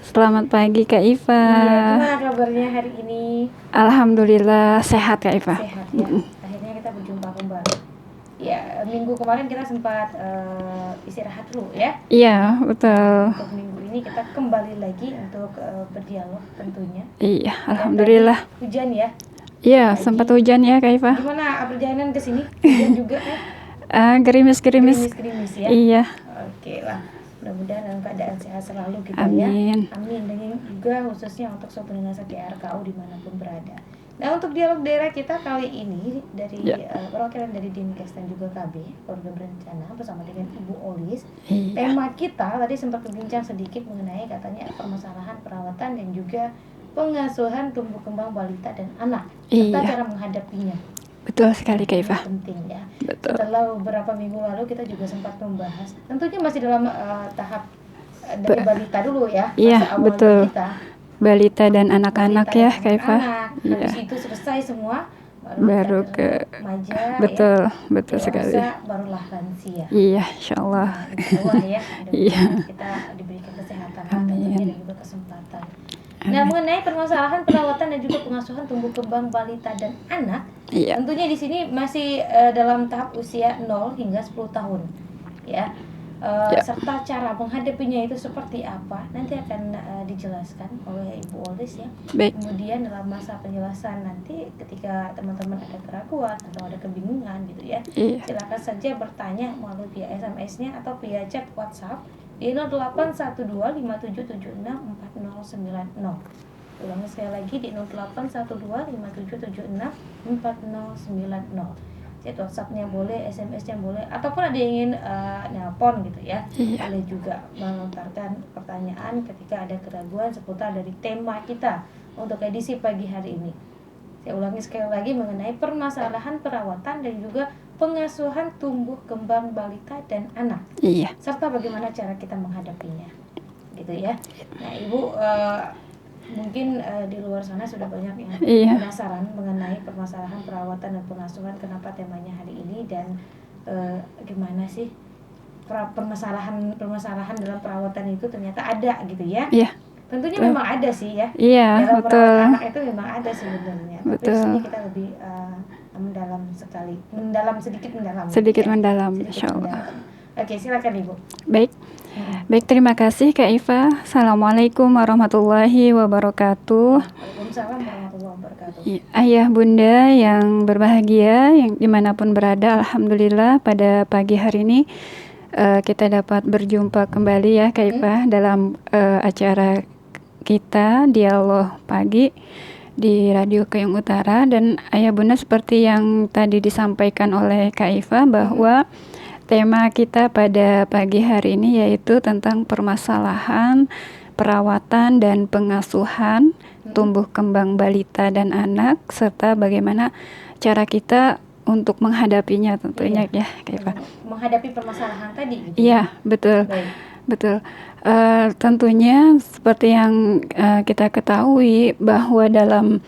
Selamat pagi Kak Iva. Iya, gimana kabarnya hari ini? Alhamdulillah sehat Kak Iva. Sehat ya. Akhirnya kita berjumpa kembali. Ya, minggu kemarin kita sempat istirahat dulu ya. Iya, betul. Untuk minggu ini kita kembali lagi untuk berdialog tentunya. Iya, Dan alhamdulillah. tadi hujan ya. Iya, sempat hujan ya Kak Iva. Gimana perjalanan ke sini? Hujan juga kan? Gerimis-gerimis. Gerimis-gerimis ya. Iya. Oke lah. Mudah-mudahan dalam keadaan sehat selalu kita Amin. ya. Amin. Dan juga khususnya untuk sobat pendengar RKU dimanapun berada. Nah, untuk dialog daerah kita kali ini dari perwakilan dari Dinkes dan juga KB Keluarga Berencana bersama dengan Ibu Olis. Iya. Tema kita tadi sempat berbincang sedikit mengenai katanya permasalahan perawatan dan juga pengasuhan tumbuh kembang balita dan anak serta cara menghadapinya. Betul sekali Kak Iva. Penting ya. Betul. Setelah beberapa minggu lalu kita juga sempat membahas. Tentunya masih dalam tahap dari balita dulu ya. Iya, awal betul. Balita dan anak-anak ya Kak Iva. Habis itu selesai semua baru ke remaja betul, ya. Betul sekali. Barulah lansia. Iya, insyaallah. Ya. Iya. Kita diberikan kesehatan Amin. dan juga kesempatan. Nah, mengenai permasalahan perawatan dan juga pengasuhan tumbuh kembang balita dan anak, tentunya di sini masih dalam tahap usia 0 hingga 10 tahun, ya. Serta cara menghadapinya itu seperti apa nanti akan dijelaskan oleh Ibu Olis ya. Baik. Kemudian dalam masa penjelasan nanti ketika teman-teman ada keraguan atau ada kebingungan gitu ya, silakan saja bertanya melalui via SMS-nya atau via chat WhatsApp di 081257764090. Ulangi sekali lagi di 081257764090. Chat WhatsApp-nya boleh, SMS-nya boleh, ataupun ada yang ingin nelpon gitu ya. Boleh juga melontarkan pertanyaan ketika ada keraguan seputar dari tema kita untuk edisi pagi hari ini. Saya ulangi sekali lagi mengenai permasalahan perawatan dan juga pengasuhan tumbuh kembang balita dan anak. Iya. Serta bagaimana cara kita menghadapinya. Gitu ya. Nah, Ibu mungkin di luar sana sudah banyak yang penasaran mengenai permasalahan perawatan dan pengasuhan, kenapa temanya hari ini dan gimana sih permasalahan dalam perawatan itu ternyata ada gitu ya. Iya. Tentunya memang ada sih ya. Iya, dalam betul. Perawat anak itu memang ada sebenarnya. Betul. Tapi di sini kita lebih sedikit mendalam. Insyaallah. Oke, silakan Ibu. Baik. Baik, terima kasih Kak Iva. Assalamualaikum warahmatullahi wabarakatuh. Waalaikumsalam warahmatullahi wabarakatuh. Ayah bunda yang berbahagia, yang dimanapun berada, alhamdulillah pada pagi hari ini kita dapat berjumpa kembali ya Kak Iva dalam acara kita Dialog Pagi di Radio Kayung Utara. Dan ayah bunda, seperti yang tadi disampaikan oleh Kak Iva bahwa tema kita pada pagi hari ini yaitu tentang permasalahan perawatan dan pengasuhan tumbuh kembang balita dan anak, serta bagaimana cara kita untuk menghadapinya tentunya ya Kak Iva. Menghadapi permasalahan tadi gitu. Iya, betul. Baik. Betul. Tentunya seperti yang kita ketahui bahwa dalam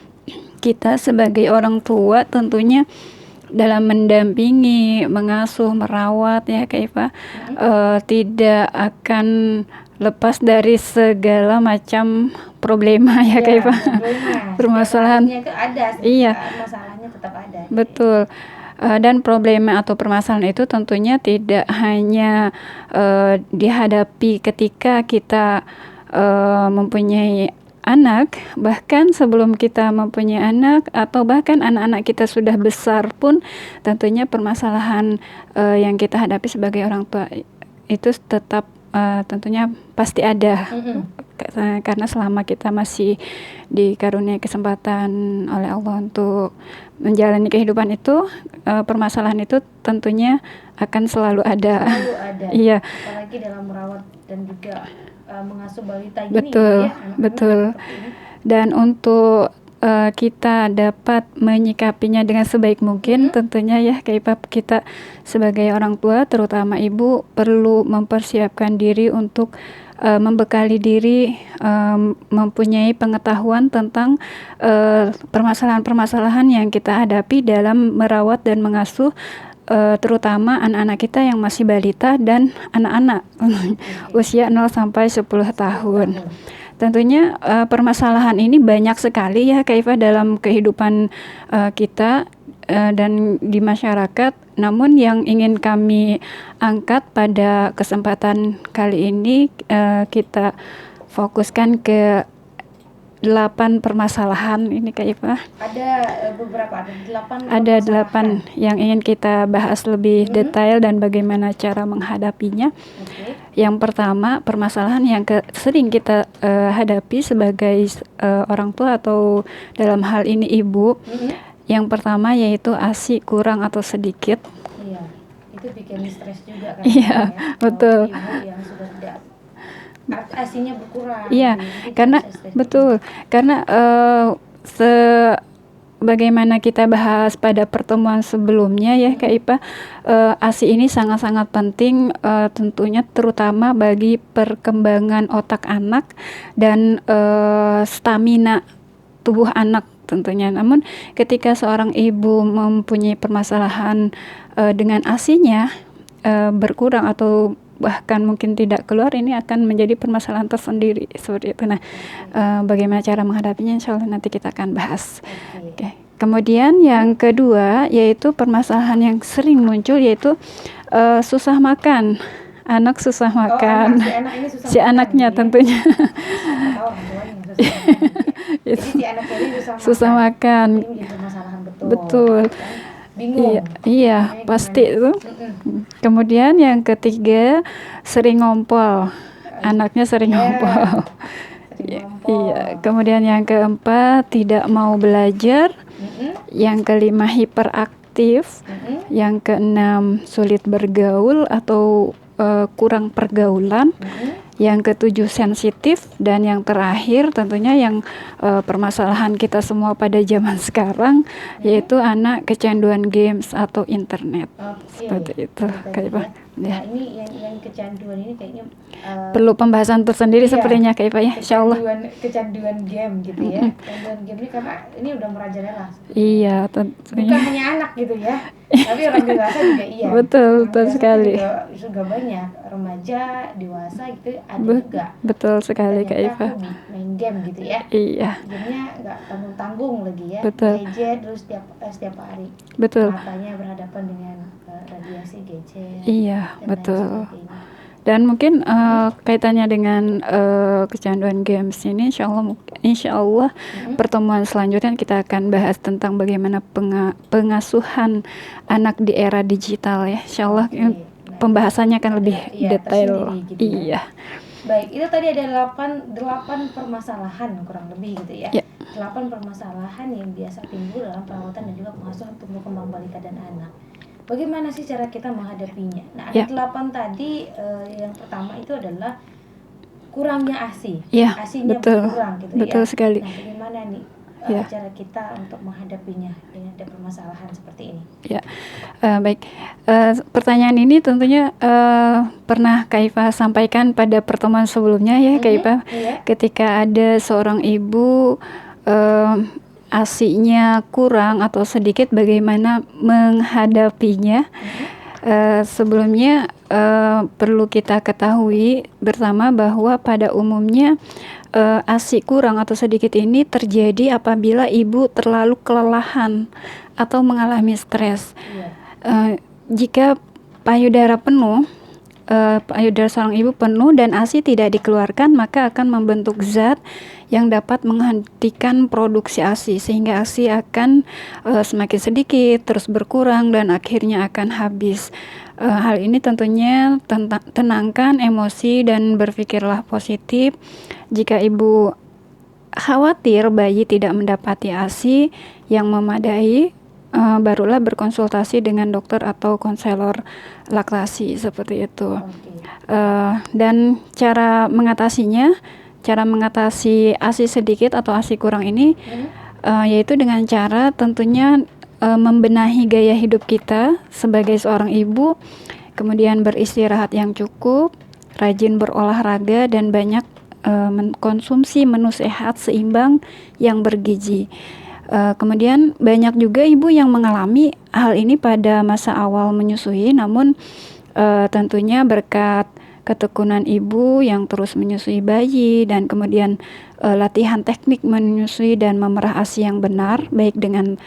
kita sebagai orang tua tentunya dalam mendampingi, mengasuh, merawat ya Kak Iva, tidak akan lepas dari segala macam problema ya Kak Iva. Permasalahan itu ada. Iya. Masalahnya tetap ada. Betul. Dan problema atau permasalahan itu tentunya tidak hanya dihadapi ketika kita mempunyai anak, bahkan sebelum kita mempunyai anak atau bahkan anak-anak kita sudah besar pun tentunya permasalahan yang kita hadapi sebagai orang tua itu tetap tentunya pasti ada. Karena selama kita masih dikaruniai kesempatan oleh Allah untuk menjalani kehidupan itu, permasalahan itu tentunya akan selalu ada. Selalu ada. Iya. Apalagi dalam merawat dan juga mengasuh balita gini. Betul, ya, betul. Dan untuk kita dapat menyikapinya dengan sebaik mungkin, tentunya ya kita sebagai orang tua, terutama ibu, perlu mempersiapkan diri untuk membekali diri, mempunyai pengetahuan tentang permasalahan-permasalahan yang kita hadapi dalam merawat dan mengasuh terutama anak-anak kita yang masih balita dan anak-anak usia 0 sampai 10 tahun. Tentunya permasalahan ini banyak sekali ya Kak Iva dalam kehidupan kita dan di masyarakat. Namun yang ingin kami angkat pada kesempatan kali ini, kita fokuskan ke 8 permasalahan ini Kak Iva. Ada beberapa, ada 8 yang ingin kita bahas lebih detail dan bagaimana cara menghadapinya. Yang pertama, permasalahan yang sering kita hadapi sebagai orang tua atau dalam hal ini ibu. Yang pertama yaitu ASI kurang atau sedikit. Iya, itu bikin stres juga kan. Iya, betul. Ibu yang sudah tidak ASInya berkurang. Iya, gitu, karena betul, karena bagaimana kita bahas pada pertemuan sebelumnya ya Kak Ipa, ASI ini sangat-sangat penting, tentunya terutama bagi perkembangan otak anak dan stamina tubuh anak tentunya. Namun ketika seorang ibu mempunyai permasalahan dengan ASInya berkurang atau bahkan mungkin tidak keluar, ini akan menjadi permasalahan tersendiri seperti itu. Nah, bagaimana cara menghadapinya insya Allah nanti kita akan bahas. Okay. Kemudian yang kedua yaitu permasalahan yang sering muncul yaitu susah makan. Anak susah makan. Si anaknya tentunya. Jadi si anaknya ini susah makan. Ini permasalahan betul. Bingung. Iya, pasti itu. Kemudian yang ketiga sering ngompol. Anaknya sering ngompol. Iya. Kemudian yang keempat tidak mau belajar. Yang kelima hiperaktif. Yang keenam sulit bergaul atau kurang pergaulan. Yang ketujuh sensitif, dan yang terakhir tentunya yang permasalahan kita semua pada zaman sekarang yaitu anak kecanduan games atau internet. Seperti itu Kak Ipa. Nah, ini yang kecanduan ini kayaknya perlu pembahasan tersendiri sepertinya Kak Ipa ya, insyaallah. Kecanduan game gitu ya. Kecanduan game ini karena ini udah merajalela. Iya, tentunya. Bukan hanya anak gitu ya. Tapi orang dewasa juga iya. Betul sekali. Juga banyak remaja, dewasa gitu ada juga. Betul sekali Kak Iva. Main game gitu ya. Iya. Gamenya nggak tanggung-tanggung lagi ya. Betul. Gadget terus setiap hari. Betul. Matanya berhadapan dengan radiasi gadget. Iya, betul. Dan mungkin kaitannya dengan kecanduan games ini insya Allah pertemuan selanjutnya kita akan bahas tentang bagaimana pengasuhan anak di era digital ya. Insya Allah pembahasannya akan lebih detail. Gitu iya. Baik, itu tadi ada 8 permasalahan kurang lebih gitu ya. 8 permasalahan yang biasa timbul dalam perawatan dan juga pengasuhan tumbuh kembang balita dan anak. Bagaimana sih cara kita menghadapinya? Nah, ada 8 tadi, yang pertama itu adalah kurangnya ASI. ASInya berkurang gitu ya. Betul sekali. Nah, bagaimana nih cara kita untuk menghadapinya dengan ada permasalahan seperti ini? Ya, baik. Pertanyaan ini tentunya pernah Kak Iva sampaikan pada pertemuan sebelumnya ya Kak Iva. Ketika ada seorang ibu ASI-nya kurang atau sedikit, bagaimana menghadapinya. Sebelumnya perlu kita ketahui bersama bahwa pada umumnya ASI kurang atau sedikit ini terjadi apabila ibu terlalu kelelahan atau mengalami stres. Jika payudara penuh, payudara seorang ibu penuh dan ASI tidak dikeluarkan, maka akan membentuk zat yang dapat menghentikan produksi ASI sehingga ASI akan semakin sedikit, terus berkurang dan akhirnya akan habis. Hal ini tentunya tenangkan emosi dan berpikirlah positif. Jika ibu khawatir bayi tidak mendapati ASI yang memadai, barulah berkonsultasi dengan dokter atau konselor laktasi seperti itu. Dan cara mengatasi ASI sedikit atau ASI kurang ini yaitu dengan cara tentunya membenahi gaya hidup kita sebagai seorang ibu, kemudian beristirahat yang cukup, rajin berolahraga dan banyak mengkonsumsi menu sehat seimbang yang bergizi. Kemudian banyak juga ibu yang mengalami hal ini pada masa awal menyusui, namun tentunya berkat ketekunan ibu yang terus menyusui bayi dan kemudian latihan teknik menyusui dan memerah ASI yang benar, baik dengan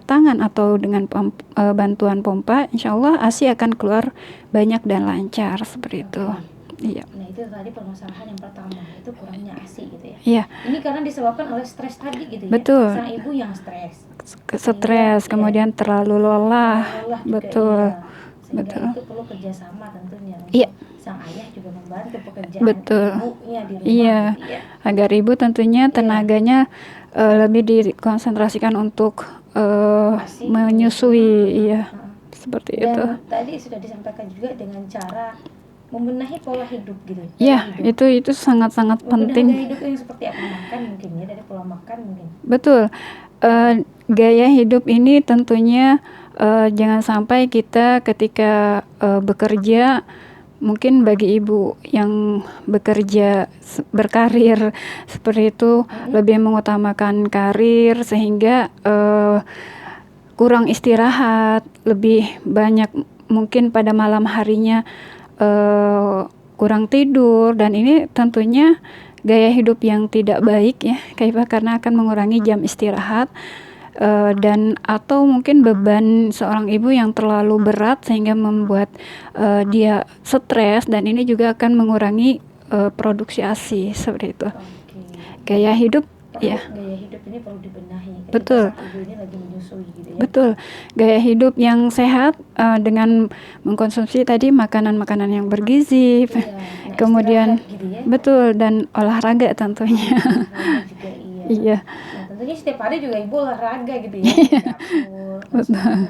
tangan atau dengan bantuan pompa, insya Allah ASI akan keluar banyak dan lancar seperti itu. Iya. Nah itu tadi permasalahan yang pertama, itu kurangnya ASI gitu ya. Iya. Ini karena disebabkan oleh stres tadi gitu ya. Betul. Sang ibu yang stres. Stres, kemudian terlalu lelah. Betul. Sehingga Betul. itu perlu kerjasama tentunya. Iya. Sang ayah juga membantu pekerjaan Betul. ibunya di rumah. Iya. Gitu ya. Agar ibu tentunya tenaganya lebih dikonsentrasikan untuk menyusui. Iya. Seperti Dan itu. tadi sudah disampaikan juga dengan cara membenahi pola hidup gitu. Ya, itu sangat-sangat penting. Gaya hidup yang seperti apa, makan mungkin ya, dari pola makan mungkin. Betul. Gaya hidup ini tentunya jangan sampai kita ketika bekerja, mungkin bagi ibu yang bekerja berkarir seperti itu lebih mengutamakan karir sehingga kurang istirahat, lebih banyak mungkin pada malam harinya kurang tidur, dan ini tentunya gaya hidup yang tidak baik ya Kak, karena akan mengurangi jam istirahat dan atau mungkin beban seorang ibu yang terlalu berat sehingga membuat dia stres, dan ini juga akan mengurangi produksi ASI seperti itu. Gaya hidup Gaya hidup ini perlu dibenahi. Betul. Ibu ini lagi menyusui gitu ya. Betul. Gaya hidup yang sehat dengan mengkonsumsi tadi makanan-makanan yang bergizi, kemudian gitu ya. Betul, dan olahraga tentunya. Olahraga juga iya. Nah, tentunya setiap hari juga ibu olahraga gitu ya. Dapur,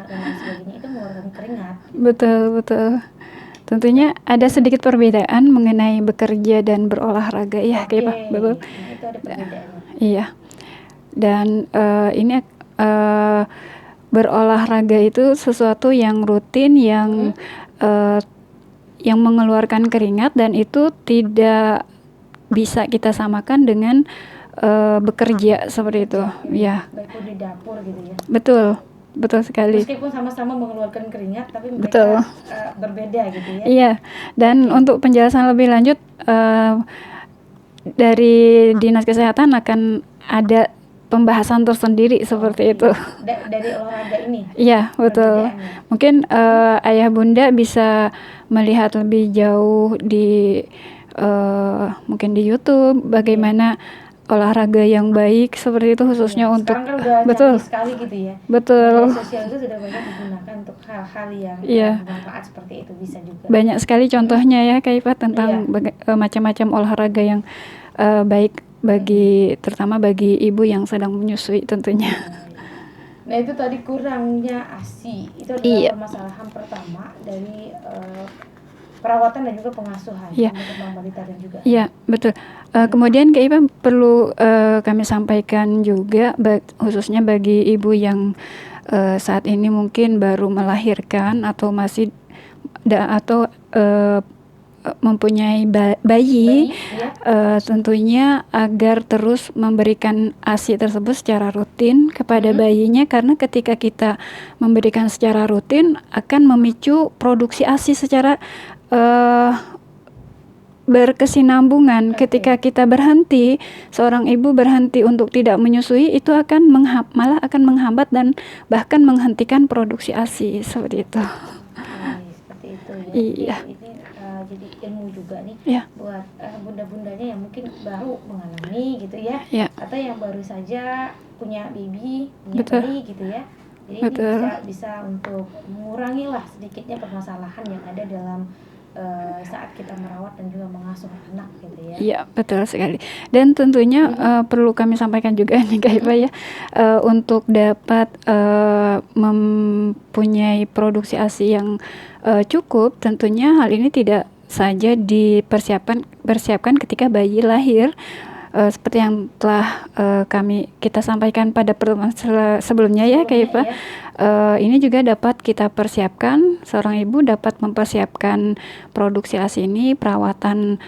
dan sebagainya, itu mengeluarkan keringat. Betul. Tentunya ada sedikit perbedaan mengenai bekerja dan berolahraga ya, Pak. Betul. Nah, itu ada perbedaannya. Iya. Dan ini berolahraga itu sesuatu yang rutin yang mengeluarkan keringat, dan itu tidak bisa kita samakan dengan bekerja seperti itu. Ya. Baik di dapur gitu ya. Betul sekali. Meskipun sama-sama mengeluarkan keringat, tapi mereka berbeda gitu ya. Iya. Dan untuk penjelasan lebih lanjut dari Dinas Kesehatan akan ada pembahasan tersendiri seperti itu. Dari olahraga ini? Iya, betul. Mungkin ayah bunda bisa melihat lebih jauh di mungkin di YouTube bagaimana olahraga yang baik seperti itu, khususnya untuk sekarang kan udah sekali gitu ya. Betul. Media sosial itu sudah banyak digunakan untuk hal-hal yang bermanfaat seperti itu, bisa juga. Banyak sekali contohnya ya Kak Ipa tentang macam-macam olahraga yang baik bagi terutama bagi ibu yang sedang menyusui tentunya. Nah itu tadi kurangnya ASI, itu adalah permasalahan pertama dari perawatan dan juga pengasuhan untuk balita dan juga. Iya, betul. Kemudian Kak Ipa perlu kami sampaikan juga khususnya bagi ibu yang saat ini mungkin baru melahirkan atau masih atau mempunyai bayi tentunya agar terus memberikan ASI tersebut secara rutin kepada bayinya, karena ketika kita memberikan secara rutin akan memicu produksi ASI secara berkesinambungan. Ketika kita berhenti, seorang ibu berhenti untuk tidak menyusui, itu akan malah akan menghambat dan bahkan menghentikan produksi ASI seperti itu. Seperti itu ya. Iya. Jadi ilmu juga nih buat bunda-bundanya yang mungkin baru mengalami gitu ya, atau yang baru saja punya baby, punya bayi gitu ya. Jadi bisa untuk mengurangi lah sedikitnya permasalahan yang ada dalam saat kita merawat dan juga mengasuh anak gitu ya. Iya, betul sekali. Dan tentunya perlu kami sampaikan juga nih Kak Ipa ya, untuk dapat mempunyai produksi ASI yang cukup, tentunya hal ini tidak saja dipersiapkan ketika bayi lahir, seperti yang telah kita sampaikan pada pertemuan sebelumnya ya Kak Ipa. Ini juga dapat kita persiapkan, seorang ibu dapat mempersiapkan produksi ASI ini, perawatan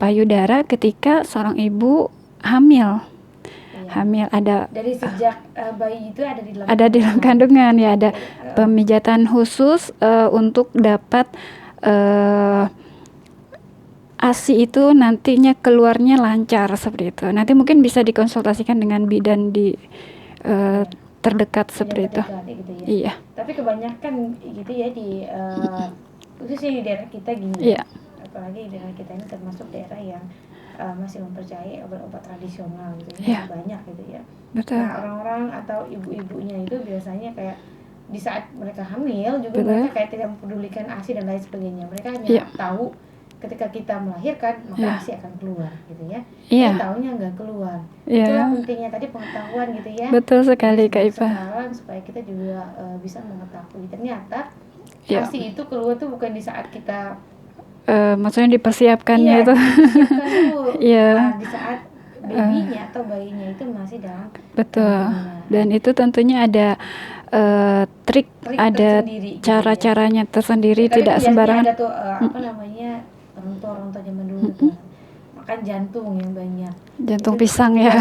payudara ketika seorang ibu hamil. hamil, ada dari sejak bayi itu ada di dalam kandungan ya, ada pemijatan khusus untuk dapat ASI itu nantinya keluarnya lancar seperti itu. Nanti mungkin bisa dikonsultasikan dengan bidan di terdekat seperti itu. Gitu ya. Iya. Tapi kebanyakan gitu ya di khususnya di daerah kita gini. Iya. Apalagi daerah kita ini termasuk daerah yang masih mempercayai obat-obat tradisional gitu ya. Banyak gitu ya. Betul. Nah, orang-orang atau ibu-ibunya itu biasanya kayak di saat mereka hamil juga mereka kayak tidak mempedulikan ASI dan lain sebagainya. Mereka hanya tahu ketika kita melahirkan maka ASI akan keluar gitu ya. Tahunya nggak keluar. Itulah pentingnya tadi pengetahuan gitu ya. Betul sekali Kak Iva. Supaya kita juga bisa mengetahui ternyata ASI itu keluar tuh bukan di saat kita maksudnya dipersiapkannya itu. Dipersiapkan dulu. Di saat babynya atau bayinya itu masih dalam. Betul. Dan itu tentunya ada trik ada cara-caranya tersendiri, tidak sembarangan. Ada tuh apa namanya orang tua zaman dulu tuh makan jantung yang banyak. Jantung pisang ya.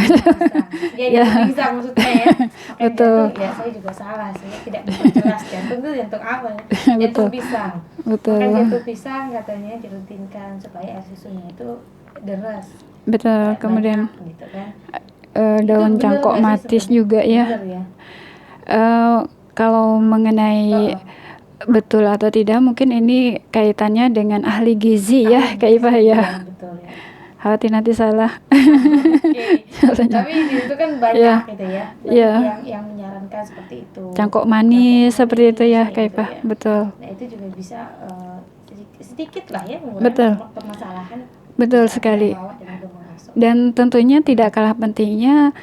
Jantung pisang maksudnya ya. Betul. Jantung, ya saya juga salah, saya tidak jelas jantung itu jantung apa ya? Jantung pisang. Betul. Makan jantung pisang katanya dirutinkan supaya air susunya itu deras. Betul. Kemudian gitu kan. Daun cangkok matis juga ya. Kalau mengenai betul atau tidak, mungkin ini kaitannya dengan ahli gizi ya, Kak Iva ya. Betul ya. Khawatir nanti salah. Tapi itu kan banyak gitu ya. Yang menyarankan seperti itu. Cangkok manis seperti itu ya, Kak Iva. Ya. Betul. Nah, itu juga bisa sedikit lah ya mengurangi permasalahan. Betul sekali. Dan tentunya tidak kalah pentingnya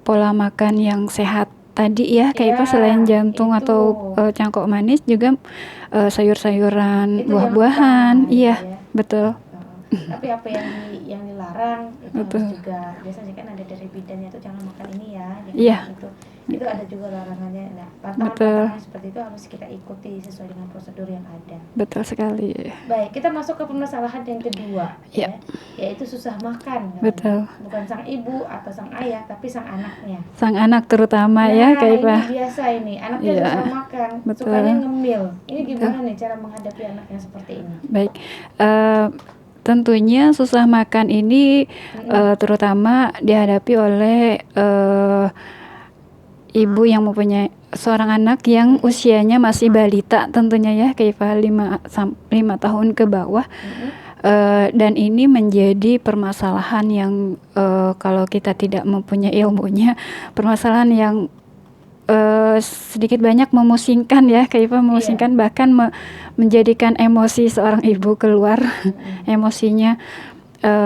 pola makan yang sehat tadi ya, Kak Iva, selain jantung atau cangkok manis juga sayur-sayuran, buah-buahan. Iya, betul. Tapi apa yang dilarang itu harus juga biasanya kan ada dari bidannya tuh jangan makan ini ya. Itu ada juga larangannya. Nah, pantangan seperti itu harus kita ikuti sesuai dengan prosedur yang ada. Betul sekali. Baik, kita masuk ke permasalahan yang kedua ya, yaitu susah makan. Betul. Bukan sang ibu atau sang ayah, tapi sang anaknya. Sang anak terutama ya, Kak Iva. Ini biasa ini, anaknya susah makan, sukanya ngemil. Ini gimana nih cara menghadapi anak yang seperti ini? Baik. Tentunya susah makan ini terutama dihadapi oleh ibu yang mempunyai seorang anak yang usianya masih balita tentunya ya, Kak Iva, 5 tahun ke bawah. Dan ini menjadi permasalahan yang kalau kita tidak mempunyai ilmunya, permasalahan yang sedikit banyak memusingkan ya, Kak Iva, memusingkan, bahkan menjadikan emosi seorang ibu keluar. Emosinya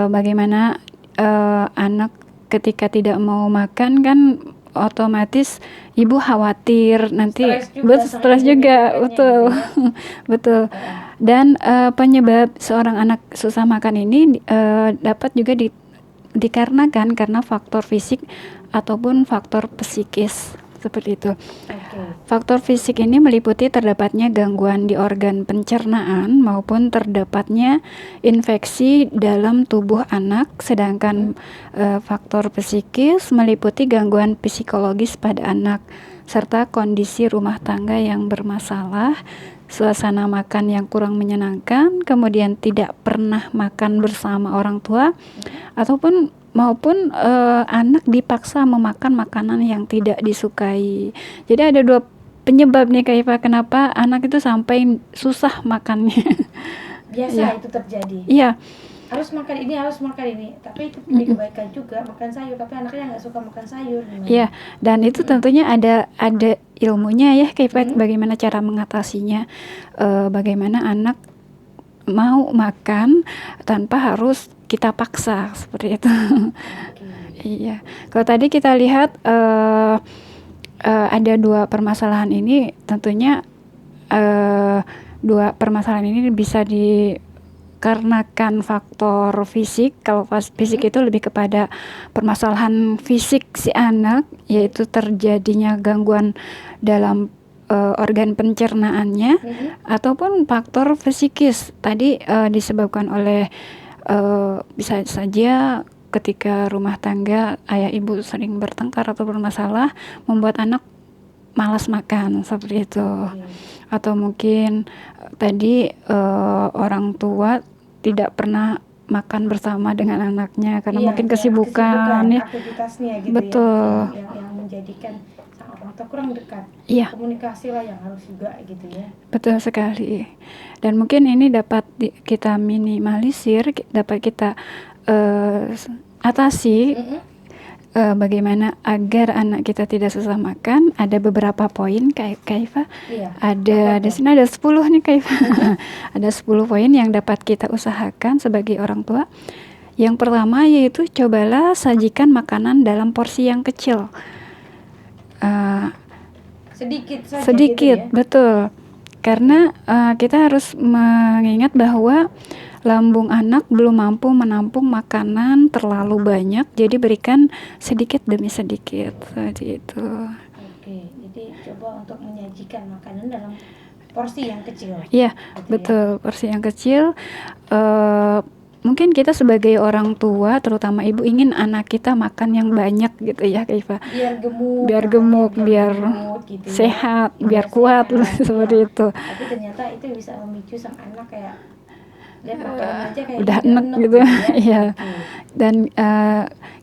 bagaimana anak ketika tidak mau makan kan otomatis ibu khawatir nanti stres juga. Betul. Betul. Dan penyebab seorang anak susah makan ini dapat juga dikarenakan karena faktor fisik ataupun faktor psikis seperti itu. Faktor fisik ini meliputi terdapatnya gangguan di organ pencernaan maupun terdapatnya infeksi dalam tubuh anak, sedangkan faktor psikis meliputi gangguan psikologis pada anak serta kondisi rumah tangga yang bermasalah, suasana makan yang kurang menyenangkan, kemudian tidak pernah makan bersama orang tua maupun anak dipaksa memakan makanan yang tidak disukai. Jadi ada 2 penyebab nih, Kak Iva, kenapa anak itu sampai susah makannya. Biasa itu terjadi. Iya. Harus makan ini, tapi itu punya kebaikan juga makan sayur, tapi anaknya nggak suka makan sayur. Iya, dan itu tentunya ada ilmunya ya, Kak Iva, bagaimana cara mengatasinya, bagaimana anak mau makan tanpa harus kita paksa seperti itu. Iya. Kalau tadi kita lihat ada 2 permasalahan ini, tentunya 2 permasalahan ini bisa dikarenakan faktor fisik. Kalau fisik itu lebih kepada permasalahan fisik si anak, yaitu terjadinya gangguan dalam organ pencernaannya, ataupun faktor psikis tadi disebabkan oleh bisa saja ketika rumah tangga ayah ibu sering bertengkar atau bermasalah membuat anak malas makan seperti itu. Atau mungkin tadi orang tua tidak pernah makan bersama dengan anaknya karena mungkin kesibukan ya, aktivitasnya gitu. Betul. yang menjadikan sang orang tua kurang dekat. Iya. Komunikasi lah yang harus juga gitu ya. Betul sekali. Dan mungkin ini dapat kita minimalisir, dapat kita atasi. Bagaimana agar anak kita tidak susah makan. Ada beberapa poin Kak Iva. Ada di sini ada 10 nih Kak Iva. Ada 10 poin yang dapat kita usahakan sebagai orang tua. Yang pertama yaitu cobalah sajikan makanan dalam porsi yang kecil. Sedikit saja sedikit gitu ya? Betul. Karena kita harus mengingat bahwa lambung anak belum mampu menampung makanan terlalu banyak, jadi berikan sedikit demi sedikit seperti itu. Oke, jadi coba untuk menyajikan makanan dalam porsi yang kecil. Iya, betul, porsi yang kecil. Mungkin kita sebagai orang tua, terutama ibu, ingin anak kita makan yang banyak gitu ya, Kak Iva. Biar gemuk, biar gitu sehat, ya. Biar kuat seperti itu. Tapi ternyata itu bisa memicu sang anak kayak aja kayak udah enak gitu ya. Dan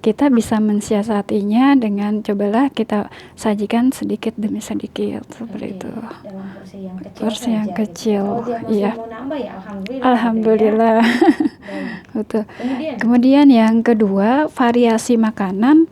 kita bisa mensiasatinya dengan cobalah kita sajikan sedikit demi sedikit seperti itu. Dalam porsi yang kecil. Kalau dia masih mau nambah ya alhamdulillah. Betul. Kemudian yang kedua, variasi makanan.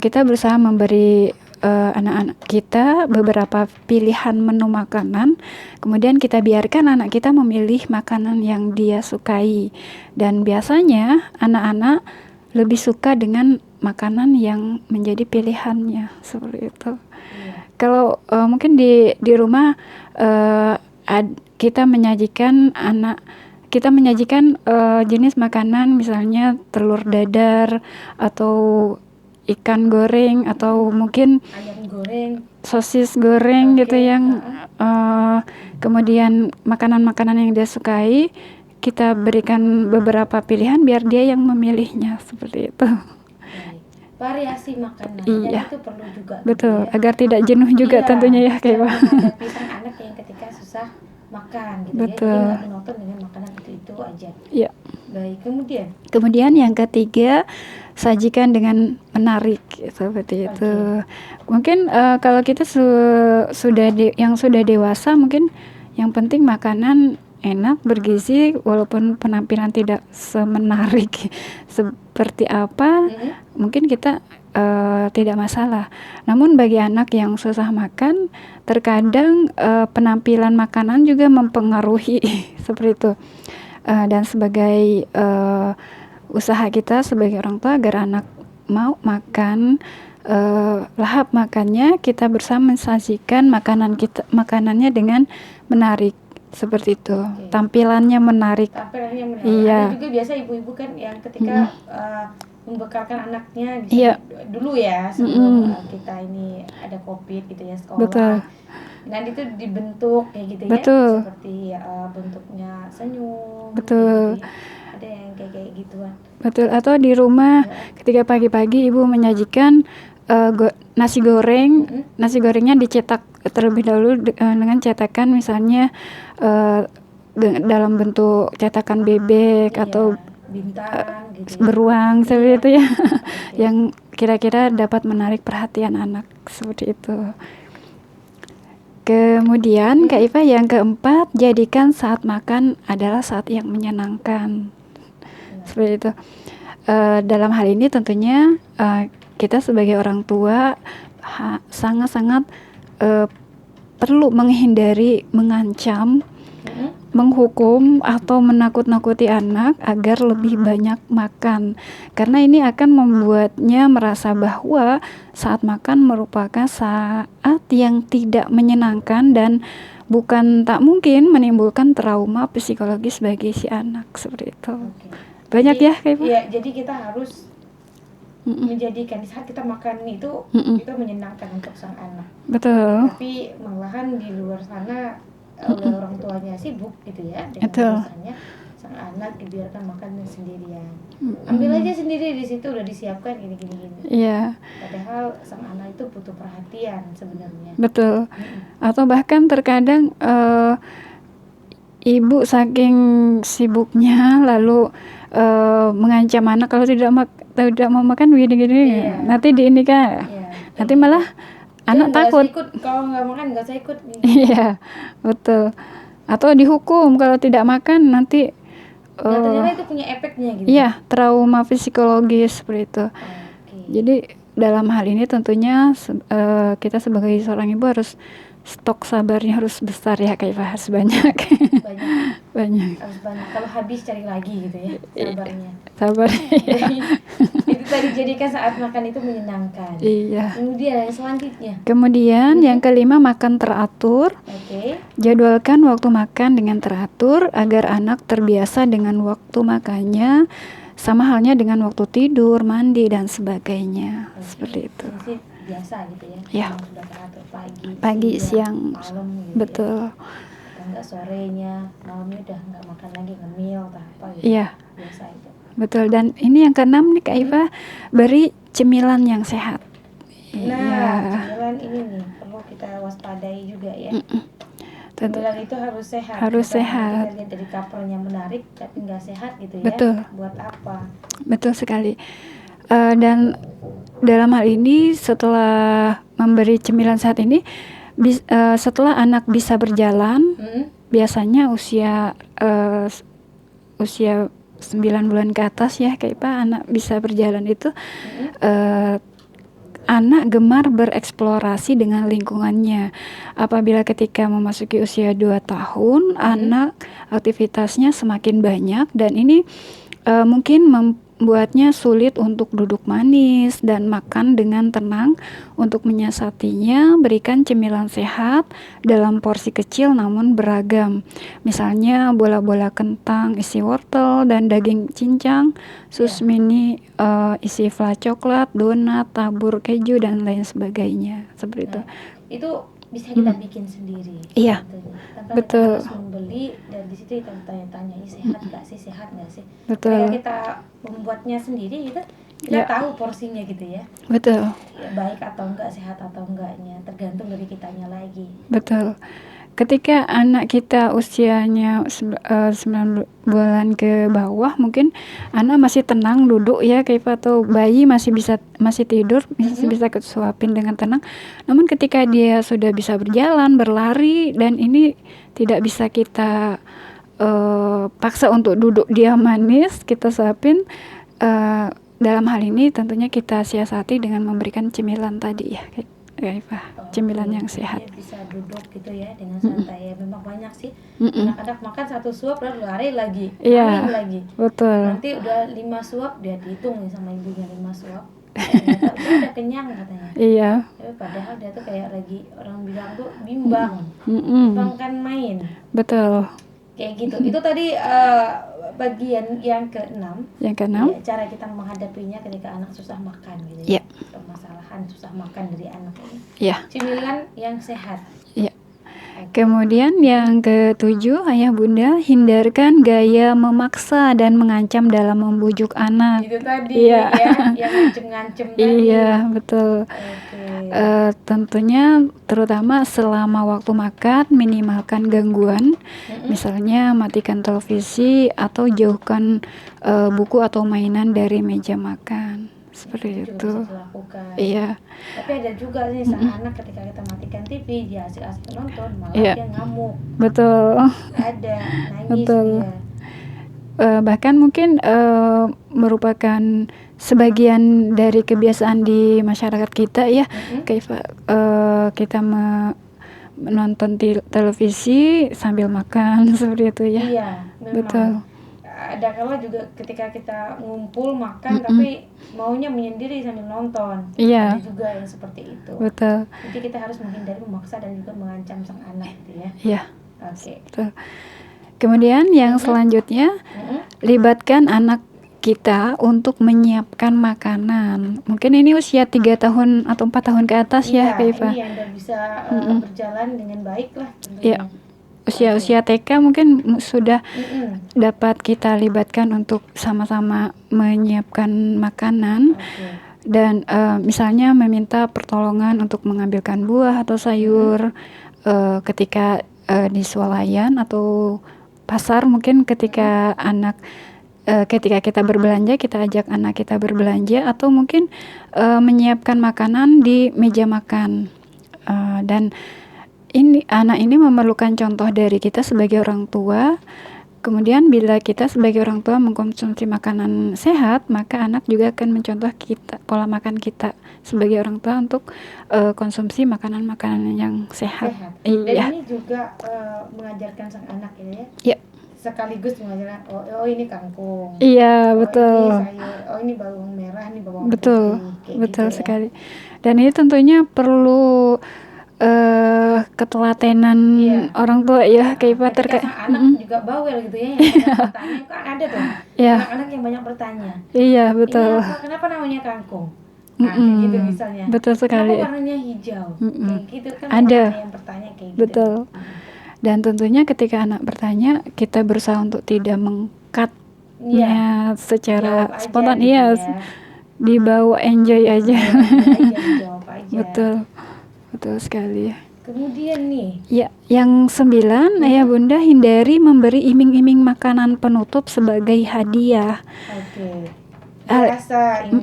Kita berusaha memberi anak-anak kita beberapa pilihan menu makanan, kemudian kita biarkan anak kita memilih makanan yang dia sukai. Dan biasanya anak-anak lebih suka dengan makanan yang menjadi pilihannya seperti itu. Kalau mungkin di rumah kita menyajikan jenis makanan misalnya telur dadar atau ikan goreng atau mungkin ayam goreng, sosis goreng gitu yang kemudian makanan-makanan yang dia sukai kita berikan beberapa pilihan biar dia yang memilihnya seperti itu. Variasi makanan dan itu perlu juga. Betul, gitu ya. Agar tidak jenuh juga tentunya ya kayak menghadapi sang anak yang ketika susah makan gitu. Betul. Ya. Jadi nggak monoton dengan makanan itu aja. Iya. Baik, kemudian yang ketiga, sajikan dengan menarik seperti itu. Mungkin kalau kita yang sudah dewasa mungkin yang penting makanan enak, bergizi, walaupun penampilan tidak semenarik seperti apa, mungkin kita tidak masalah. Namun bagi anak yang susah makan, terkadang penampilan makanan juga mempengaruhi seperti itu. Dan sebagai usaha kita sebagai orang tua agar anak mau makan, lahap makannya, kita bersama mensajikan makanannya dengan menarik seperti itu. Tampilannya menarik. Iya. Ada juga biasa ibu-ibu kan yang ketika membekalkan anaknya dulu ya sebelum kita ini ada COVID gitu ya sekolah. Betul. Dan itu dibentuk kayak gitu Betul. ya, seperti bentuknya senyum. Betul. Gitu. Ada yang kayak gituan. Betul. Atau di rumah ketika pagi-pagi ibu menyajikan nasi goreng, nasi gorengnya dicetak terlebih dahulu dengan cetakan misalnya dalam bentuk cetakan bebek atau bintang, gitu beruang seperti itu ya, yang kira-kira dapat menarik perhatian anak seperti itu. Kemudian Kak Iva yang keempat, jadikan saat makan adalah saat yang menyenangkan. Seperti itu. Dalam hal ini tentunya kita sebagai orang tua sangat-sangat perlu menghindari mengancam, menghukum atau menakut-nakuti anak agar lebih banyak makan, karena ini akan membuatnya merasa bahwa saat makan merupakan saat yang tidak menyenangkan dan bukan tak mungkin menimbulkan trauma psikologis bagi si anak seperti itu. Banyak jadi, ya kayak iya, jadi kita harus menjadikan saat kita makan itu menyenangkan untuk sang anak. Betul. Tapi malahan di luar sana oleh orang tuanya sibuk gitu ya dengan urusannya, sang anak dibiarkan makan sendirian. Ambil aja sendiri, di situ udah disiapkan gini. Iya. Padahal sang anak itu butuh perhatian sebenarnya. Betul. Atau bahkan terkadang ibu saking sibuknya lalu mengancam anak kalau tidak mau makan gini, nanti ini kan, nanti malah anak takut. Kalau nggak makan nggak usah ikut. Iya, betul. Atau dihukum kalau tidak makan nanti. Ternyata itu punya efeknya gitu. Iya, trauma psikologis seperti itu. Jadi dalam hal ini tentunya kita sebagai seorang ibu harus stok sabarnya harus besar ya, kayak harus banyak. Banyak. Harus banyak. Kalau habis cari lagi gitu ya sabarnya. Sabarnya. Itu tadi jadikan saat makan itu menyenangkan. Iya. Kemudian yang selanjutnya. Yang kelima, makan teratur. Jadwalkan waktu makan dengan teratur agar anak terbiasa dengan waktu makannya, sama halnya dengan waktu tidur, mandi dan sebagainya. Seperti itu. Biasa gitu ya. Ya. Sudah teratur pagi, siang, malam gitu. Betul. Ya. Enggak sorenya, malamnya udah enggak makan lagi, ngemil atau apa gitu. Iya. Biasa itu. Betul. Dan ini yang keenam nih Kak Iva, beri cemilan yang sehat. Nah, cemilan ini nih perlu kita waspadai juga ya. Cemilan itu harus sehat. Kita lihat dari covernya menarik tapi nggak sehat gitu ya. Betul. Buat apa? Betul sekali. Dan dalam hal ini setelah memberi cemilan sehat ini, setelah anak bisa berjalan, biasanya usia 9 bulan ke atas ya kayak Pak, anak bisa berjalan itu, anak gemar bereksplorasi dengan lingkungannya. Apabila ketika memasuki usia 2 tahun, anak aktivitasnya semakin banyak dan ini mungkin membuatnya sulit untuk duduk manis dan makan dengan tenang. Untuk menyiasatinya, berikan cemilan sehat dalam porsi kecil namun beragam. Misalnya bola-bola kentang isi wortel dan daging cincang, sus mini isi fla coklat, donat, tabur keju dan lain sebagainya. Seperti itu. Itu bisa kita bikin sendiri. Iya. Tanpa betul. Kita harus membeli dan di situ kita tanya-tanya ini sehat nggak sih? Betul. Ketika kita membuatnya sendiri kita tahu porsinya gitu ya. Betul. Ya, baik atau enggak, sehat atau enggaknya tergantung dari kitanya lagi. Betul. Ketika anak kita usianya 9 bulan ke bawah, mungkin anak masih tenang duduk ya kayak atau bayi masih tidur, masih bisa suapin dengan tenang. Namun ketika dia sudah bisa berjalan, berlari dan ini tidak bisa kita paksa untuk duduk dia manis, kita suapin. Dalam hal ini tentunya kita siasati dengan memberikan cemilan tadi ya. Cemilan yang sehat. Dia bisa duduk gitu ya dengan santai ya. Memang banyak sih anak-anak makan 1 suap lalu lari lagi, main lagi. Betul. Nanti udah 5 suap dia dihitung nih sama ibunya 5 suap. Ternyata dia udah kenyang katanya. Iya. Padahal dia tuh kayak lagi orang bilang tuh bimbang. Bimbang kan main. Betul. Kayak gitu. Itu tadi bagian yang ke-6. Yang ke-6. Ya, cara kita menghadapinya ketika anak susah makan gitu ya. Permasalahan susah makan dari anak ini. Cemilan yang sehat. Kemudian yang ke-7, ayah bunda hindarkan gaya memaksa dan mengancam dalam membujuk anak. Itu tadi ya, yang ngancem-ngancem tadi. Iya, betul. Tentunya terutama selama waktu makan minimalkan gangguan. Misalnya matikan televisi atau jauhkan buku atau mainan dari meja makan. Seperti itu. Iya. Tapi ada juga nih sang anak ketika kita matikan TV dia asik-asik nonton malah dia ngamuk. Betul. Ada nangis dia. Bahkan mungkin merupakan sebagian dari kebiasaan di masyarakat kita ya. Kayak kita menonton televisi sambil makan seperti itu ya. Iya, memang. Betul. Ada kala juga ketika kita ngumpul makan tapi maunya menyendiri sambil nonton. Iya. Ada juga yang seperti itu. Betul. Jadi kita harus menghindari memaksa dan juga mengancam sang anak gitu ya. Iya. Oke. Betul. Kemudian yang selanjutnya libatkan anak kita untuk menyiapkan makanan. Mungkin ini usia 3 tahun atau 4 tahun ke atas ya, Kak Iva. Iya, ini yang udah bisa berjalan dengan baik lah tentunya. Iya. usia TK mungkin sudah dapat kita libatkan untuk sama-sama menyiapkan makanan. Dan misalnya meminta pertolongan untuk mengambilkan buah atau sayur ketika di swalayan atau pasar, mungkin ketika ketika kita berbelanja, kita ajak anak kita berbelanja, atau mungkin menyiapkan makanan di meja makan. Dan anak ini memerlukan contoh dari kita sebagai orang tua. Kemudian bila kita sebagai orang tua mengkonsumsi makanan sehat, maka anak juga akan mencontoh kita, pola makan kita sebagai orang tua untuk konsumsi makanan-makanan yang sehat. Dan ini juga mengajarkan sang anak ya. Iya. Sekaligus mengajarkan ini kangkung. Iya, betul. Ini sayur, ini bawang merah, ini bawang betul, putih. Betul gitu sekali. Dan ini tentunya perlu ketelatenan orang tua ya, kayak terkait anak juga bawel gitu ya, yang bertanya kan ada tuh anak-anak yang banyak bertanya. Iya, betul. Kenapa namanya kangkung? Kayak gitu misalnya. Betul sekali. Kenapa warnanya hijau? Kayak gitu kan ada yang bertanya kayak gitu. Betul. Dan tentunya ketika anak bertanya, kita berusaha untuk tidak mengcutnya secara spontan. Iya, dibawa enjoy aja. Jawab aja. Betul sekali. Kemudian nih, ya, yang 9, Ayah Bunda, hindari memberi iming-iming makanan penutup sebagai hadiah. Oke. Biasa ini.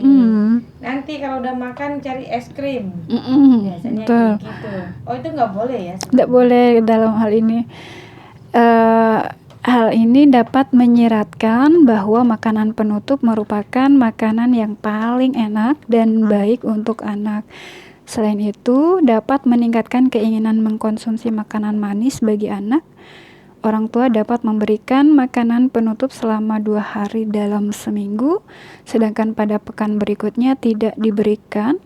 Nanti kalau udah makan cari es krim. Biasanya betul. Kayak gitu. Oh, itu nggak boleh ya? Nggak boleh dalam hal ini. Hal ini dapat menyiratkan bahwa makanan penutup merupakan makanan yang paling enak dan baik untuk anak. Selain itu, dapat meningkatkan keinginan mengkonsumsi makanan manis bagi anak. Orang tua dapat memberikan makanan penutup selama 2 hari dalam seminggu, sedangkan pada pekan berikutnya tidak diberikan.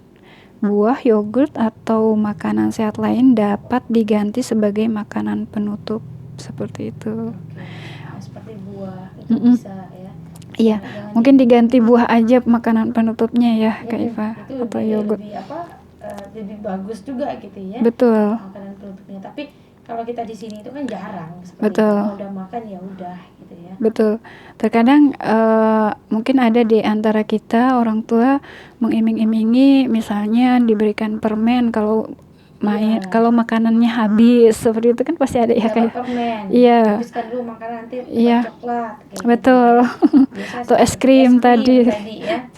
Buah, yogurt, atau makanan sehat lain dapat diganti sebagai makanan penutup. Seperti itu. Nah, seperti buah, itu bisa ya. Iya, mungkin diganti buah aja makanan penutupnya ya, Kak Iva, atau yogurt. Lebih bagus juga gitu ya. Betul. Makanan penutupnya. Tapi kalau kita di sini itu kan jarang. Betul. Kalau udah makan ya udah gitu ya. Betul. Terkadang mungkin ada di antara kita orang tua mengiming-imingi, misalnya diberikan permen kalau kalau makanannya habis, seperti itu kan pasti ada ya kayak permen. Iya. Habiskan dulu makanan, nanti coklat. Betul. Atau es krim tadi ya.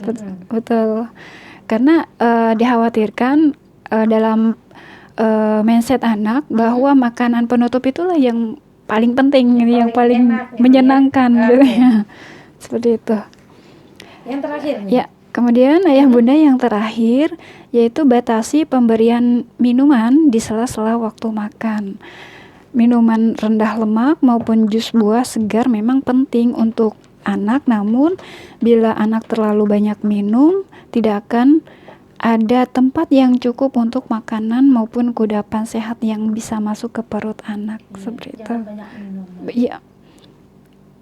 Betul. Karena dikhawatirkan dalam mindset anak bahwa makanan penutup itulah yang paling penting, yang paling menyenangkan gitu ya. Seperti itu. Yang terakhir nih. Ya, kemudian Ayah Bunda yang terakhir yaitu batasi pemberian minuman di sela-sela waktu makan. Minuman rendah lemak maupun jus buah segar memang penting untuk anak, namun bila anak terlalu banyak minum, tidak akan ada tempat yang cukup untuk makanan maupun kudapan sehat yang bisa masuk ke perut anak. Seperti itu. Jangan banyak minum. Iya,